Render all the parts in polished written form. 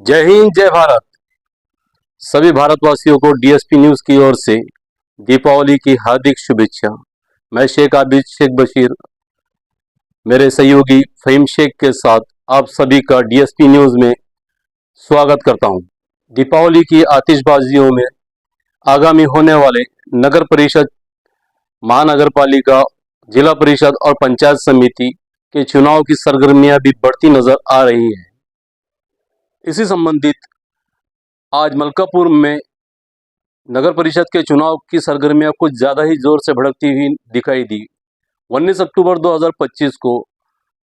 जय हिंद जय भारत। सभी भारतवासियों को डीएसपी न्यूज की ओर से दीपावली की हार्दिक शुभेच्छा। मैं शेख आबिद शेख बशीर मेरे सहयोगी फहीम शेख के साथ आप सभी का डीएसपी न्यूज में स्वागत करता हूं। दीपावली की आतिशबाजियों में आगामी होने वाले नगर परिषद, महानगर पालिका, जिला परिषद और पंचायत समिति के चुनाव की सरगर्मियां भी बढ़ती नजर आ रही हैं। इसी संबंधित आज मलकापुर में नगर परिषद के चुनाव की सरगर्मियां कुछ ज़्यादा ही जोर से भड़कती हुई दिखाई दी। 19 अक्टूबर 2025 को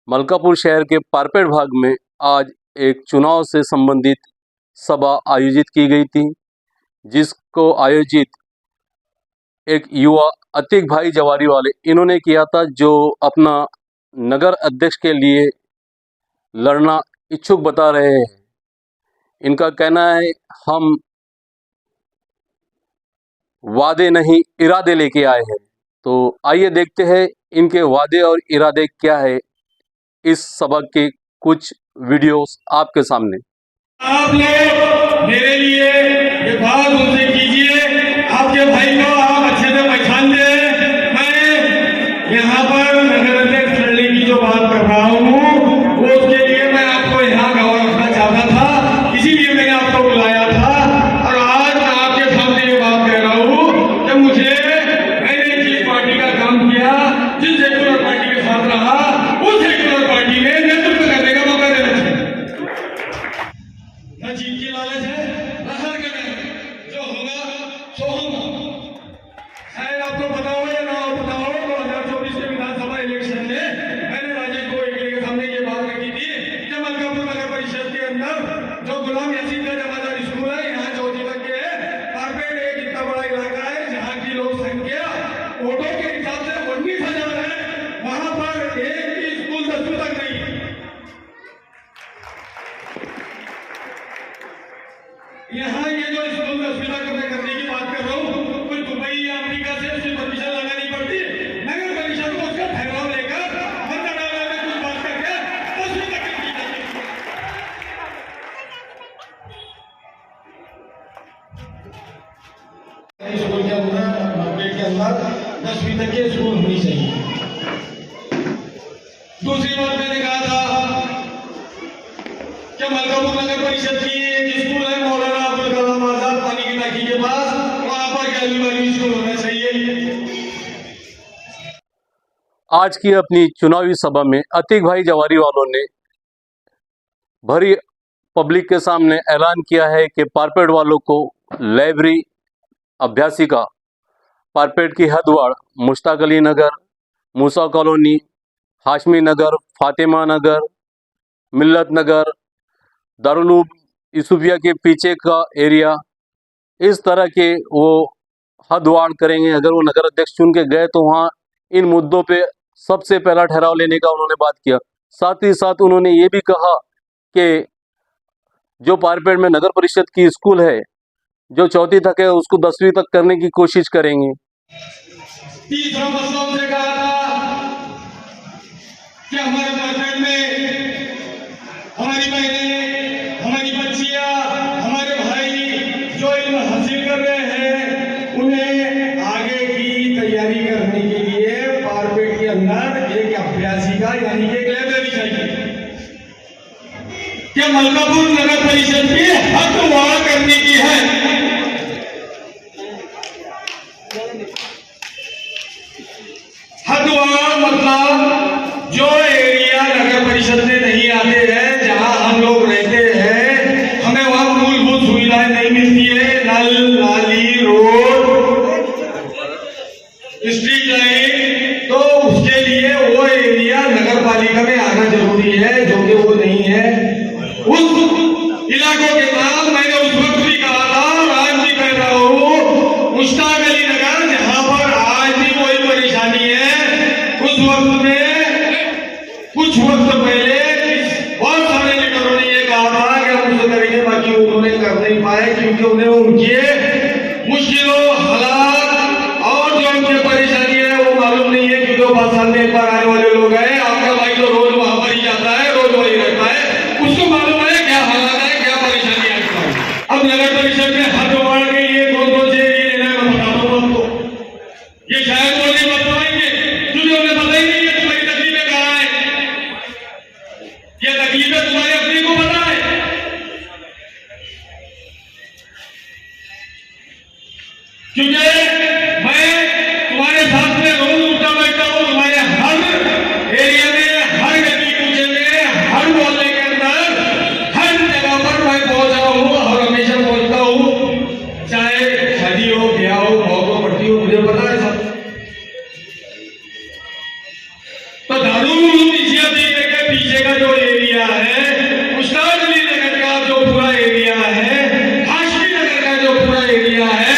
मलकापुर शहर के पारपेट भाग में आज एक चुनाव से संबंधित सभा आयोजित की गई थी, जिसको आयोजित एक युवा अतीक भाई जवारी वाले इन्होंने किया था, जो अपना नगर अध्यक्ष के लिए लड़ना इच्छुक बता रहे हैं। इनका कहना है, हम वादे नहीं इरादे लेके आए हैं। तो आइए देखते हैं इनके वादे और इरादे क्या है। इस सभा के कुछ वीडियोस आपके सामने। आपने मेरे लिए ये बात उनसे कीजिए, आपके भाई को आप अच्छे से पहचानते हैं। मैं यहाँ पर नगर अध्यक्ष लड़ने की जो बात कर रहा हूँ, वो उसके लिए मैं आपको यहाँ गवाह रखना चाहता था, इसीलिए मैंने आपको बुलाया था। और आज मैं आपके सामने ये बात कह रहा हूँ कि मैंने जिस पार्टी का काम किया, जिस सेक्युलर पार्टी के साथ रहा, उस सेक्युलर पार्टी ने नेतृत्व करने का मौका देना चाहिए। न जीत की लालच है, न हार का डर है। जो होगा सो होगा। शायद आपको पता हो या ना पता हो, 2024 के विधानसभा इलेक्शन में मैंने राजेश गोयल के सामने ये बात रखी थी कि मलकापुर नगर परिषद के अंदर जो गुलाम यासीन का जमादार स्कूल है, यहाँ 4वीं तक के कारपेट एक इतना बड़ा इलाका है जहाँ की लोक संख्या वोटों के हिसाब से 19,000 है। वहां पर एक भी स्कूल 10वीं तक नहीं है। यहाँ ये जो स्कूल 10वीं तक मैं करने की बात कर रहा हूँ, कोई दुबई या अमेरिका से उसकी परमिशन लगानी पड़ती, नगर परिषद को उसका ठहराव लेकर मंत्रिमंडल में कुछ बात करके 10वीं तक की जाती है। स्कूल के अंदर मार्केट के अंदर 10वीं तक के स्कूल होनी चाहिए। दूसरी बात मैंने कहा था कि मलकापुर नगर परिषद की एक स्कूल है मौलाना अब्दुल कलाम आजाद पानी की टाकी के पास, वहां पर 11वीं स्कूल होना चाहिए। आज की अपनी चुनावी सभा में अतीक भाई जवारी वालों ने भरी पब्लिक के सामने ऐलान किया है कि पारपेट वालों को लाइब्रेरी, अभ्यासिका, पारपेट की हदवाड़, मुश्ताक अली नगर, मूसा कॉलोनी, हाशमी नगर, फातिमा नगर, मिल्लत नगर, दारुल यूसुफिया के पीछे का एरिया, इस तरह के वो हदवाड़ करेंगे। अगर वो नगर अध्यक्ष चुन के गए तो वहाँ इन मुद्दों पे सबसे पहला ठहराव लेने का उन्होंने बात किया। साथ ही साथ उन्होंने ये भी कहा कि जो पारपेट में नगर परिषद की स्कूल है, जो 4वीं तक है, उसको 10वीं तक करने की कोशिश करेंगे। तीसरा मसला उनसे कहा था कि हमारे पारपेट में हमारी बहनें, हमारी बच्चियां, हमारे भाई जो इल्म हासिल कर रहे हैं, उन्हें आगे की तैयारी करने के लिए पारपेट के अंदर एक अभ्यासिका यानी कि एक लाइब्रेरी चाहिए। क्या मलकापुर नगर परिषद की हदवाड़ करने की है। हदवाड़ मतलब जो एरिया नगर परिषद में नहीं आते हैं, जहां हम लोग रहते हैं, हमें वहां मूलभूत सुविधाएं नहीं मिलती है, नल, नाली, रोड, स्ट्रीट लाइट, तो उसके लिए वो एरिया नगर पालिका में आना जरूरी है, जो कि वो नहीं है। उस इलाकों के नाम मैंने उस वक्त भी कहा था और आज भी कह रहा हूँ, मुश्ताक अली नगर, जहां पर आज भी वही परेशानी है। उस वक्त में कुछ वक्त पहले बहुत सारे लीडरों ने ये कहा था कि हम उस तरीके बाकी उन्होंने कर नहीं पाए, क्योंकि उन्हें उनके मुश्किलों, हालात और जो उनकी परेशानी है वो मालूम नहीं है, क्योंकि 5 साल में एक बार आने वाले लोग हैं। आपका भाई तो रोज वहां पर ही जाता है, रोज वही रहता है, उसको मालूम है क्या हालात है, क्या नगर परिषद में हरिद्वार के लिए कौन कौन से एरिया लेना है मैं बताता हूँ आपको। ये शायद वो नहीं बताएंगे क्योंकि उन्हें पता ही नहीं है तुम्हारी तकलीफें कहाँ है। ये तकलीफें तुम्हारे अपने को पता है। क्योंकि मैं तुम्हारे साथ में रोज उठता बैठता हूँ, तुम्हारे हर एरिया में, हर गली कूचे में, हर मोहल्ले के अंदर, हर जगह पर मैं पहुंचा हूँ और हमेशा पहुंचता हूँ। चाहे शादी हो, ब्याह हो, मौत हो, पड़ती हो, मुझे पता है सब। तो दारू के पीछे का जो एरिया है, उस्तादली नगर का जो पूरा एरिया है, हाशमी नगर का जो पूरा एरिया है,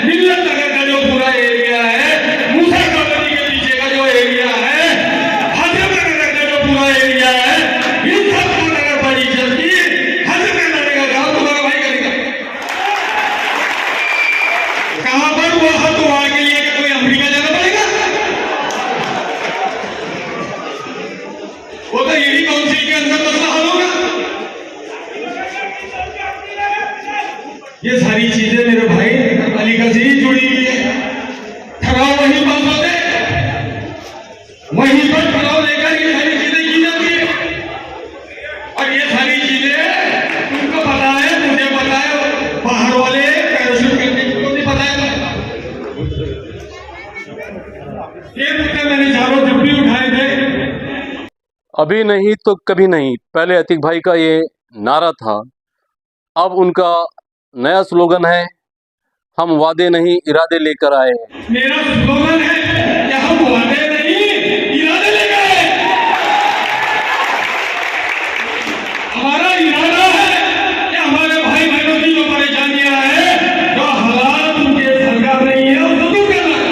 मिल्लत नगर का जो पूरा एरिया है, मूसा कॉलोनी के पीछे का जो एरिया है, हजरत नगर का जो पूरा एरिया है, इन सबको नगर परिषद की हजरत नगर का काम तुम्हारा भाई करेगा। कहां पर वो हरिद्वार के लिए कोई अमेरिका जाना पड़ेगा? वो तो यही काउंसिल के अंदर मसला हल होगा। ये सारी चीजें मेरे भाई नगर पालिका से ही जुड़ी हुई है। ठहराव वहीं पास होते, वहीं पर ठहराव लेकर ये सारी चीजें की जाती है। और ये सारी चीजें तुमको पता है, मुझे पता है, बाहर वाले पैराशूट करने को नहीं पता है। ये मुद्दे मैंने चारों जब भी उठाए थे। अभी नहीं तो कभी नहीं, पहले अतीक भाई का ये नारा था। अब उनका नया स्लोगन है, हम वादे नहीं इरादे लेकर आए हैं। मेरा स्लोगन है कि हम वादे नहीं इरादे लेकर आए। हमारा इरादा है कि हमारे भाई बहनों की जो परेशानियां हैं, जो हालात उनके सरकार नहीं है, उसको दूर करना है।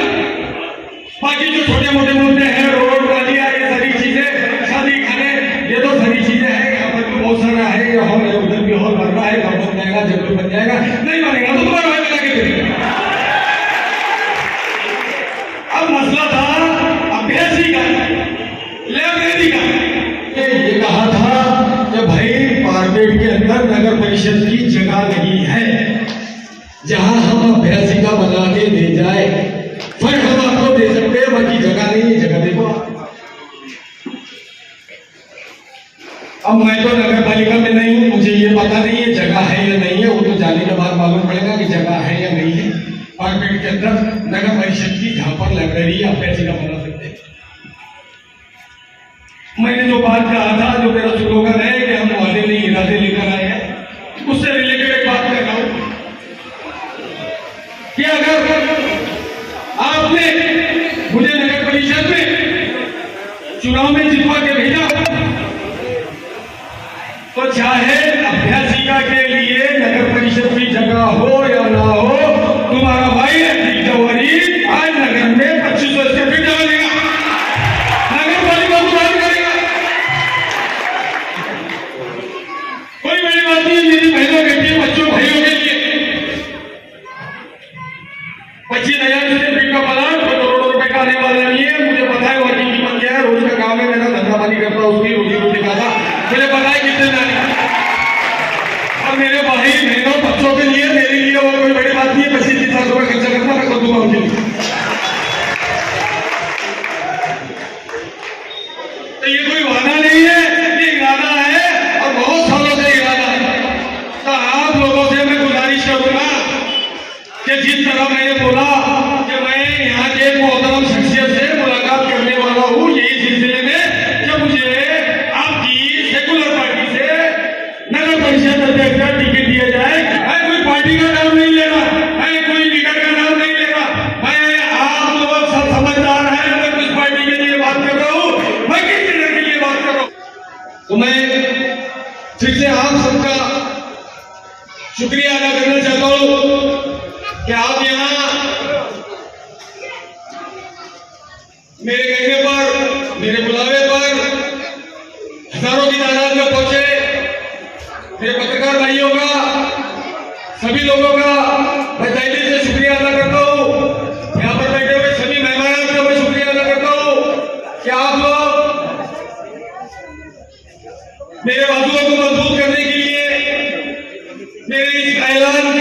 बाकी जो छोटे मोटे मुद्दे हैं, रोड नालियां, ये सारी चीजें, शादी खाने, ये तो सारी चीजें हैं। यहाँ पर तो बहुत सारा है, ये हॉल है, उधर भी हॉल बन रहा है, कब बन जाएगा, जब भी बन जाएगा, नहीं बनेगा तो तुम्हारा भाई बना के देगा। अब मसला था अभ्यासी का, लाइब्रेरी का। ये कहा था कि भाई पार्लियामेंट के अंदर नगर परिषद की जगह नहीं है जहां हम अभ्यासी का बना के दे जाए। फिर हम आपको दे सकते हैं, बाकी जगह नहीं है, जगह देखो। अब मैं तो नगर पालिका में नहीं हूं, मुझे ये पता नहीं है जगह है या नहीं है। वो तो जाने के बाद मालूम पड़ेगा कि जगह है या नहीं है पार्लियामेंट के अंदर नगर परिषद की, जहां पर लाइब्रेरी अभ्यासी का बना सकते हैं। मैंने जो बात कहा था, जो मेरा स्लोगन है कि हम वादे नहीं इरादे लेकर आए हैं, उससे रिलेटेड एक बात कर रहा हूं कि अगर आपने मुझे नगर परिषद में चुनाव में जितवा के भेजा, तो चाहे अभ्यासिका के लिए नगर परिषद की जगह हो या ना हो, तुम्हारा भाई अतीक जवाहरी आज नगर में 2500 स्क्वायर फीट जगह देगा, नगर पालिका को बात करेगा। कोई बड़ी बात नहीं है। मेरी बहनों, बेटियों, बच्चों, भाइयों के लिए 25,000 स्क्वायर फीट का प्लाट कोई करोड़ों रुपए का आने वाला नहीं है। मुझे पता है वहाँ की कीमत क्या है, रोज का काम है, मेरा धंधा पानी करता हूँ, उसकी रोटी रोटी खाता, मुझे पता है कितने जाने। और मेरे भाई बहनों, बच्चों के लिए, मेरे लिए वो कोई बड़ी बात नहीं है। 25,000 रुपए खर्चा करना मैं कर दूंगा उनके लिए। तो ये कोई वादा नहीं है, ये इरादा है, और बहुत सालों से इरादा है। तो आप लोगों से मैं गुजारिश करूंगा कि जिस तरह मैंने बोला कि मैं यहाँ के एक मोहतरम शख्सियत से मुलाकात करने वाला हूँ, यही सिलसिले में कि मुझे आपकी सेकुलर पार्टी से नगर परिषद अध्यक्ष का टिकट दिया जाए। मैं कोई पार्टी का नाम नहीं ले रहा, मैं कोई लीडर का नाम नहीं ले रहा, मैं आप लोग सब समझदार हैं, मैं किस पार्टी के लिए बात कर रहा हूँ, मैं किस लीडर के लिए बात कर रहा हूँ। तो मैं फिर से आप सबका शुक्रिया अदा करना चाहता हूँ कि आप यहाँ मेरे कहने पर, मेरे बुलावे पर हजारों की तादाद में पहुंचे। मेरे पत्रकार भाइयों का, सभी लोगों का मैं तहे दिल से शुक्रिया अदा करता हूँ। यहाँ पर बैठे हुए सभी मेहमानों का मैं शुक्रिया अदा करता हूँ कि आप लोग मेरे बाजुओं को मजबूत करने के लिए, मेरे इस ऐलान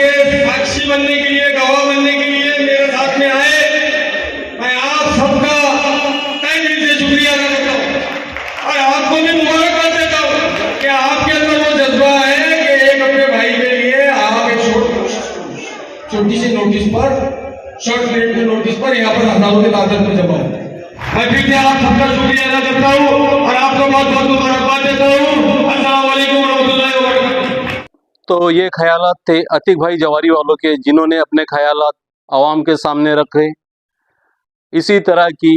आपको भी मुबारकबाद देता हूँ कि आपके अंदर वो जज्बा है कि एक अपने भाई के लिए आप एक छोटी सी नोटिस पर शॉर्ट पीरियड के नोटिस पर यहाँ पर हजारों की तादाद में जमा हो। मैं फिर से आप सबका शुक्रिया अदा करता हूँ और आपको बहुत बहुत मुबारकबाद देता हूँ। अस्सलाम वालेकुम रहमतुल्लाहि व बरकातहू। तो ये ख्यालात थे अतीक भाई जवारी वालों के, जिन्होंने अपने ख्यालात आवाम के सामने रखे। इसी तरह की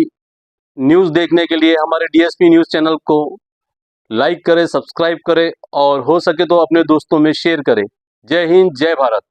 न्यूज़ देखने के लिए हमारे DSP न्यूज़ चैनल को लाइक करें, सब्सक्राइब करें और हो सके तो अपने दोस्तों में शेयर करें। जय हिंद, जय भारत।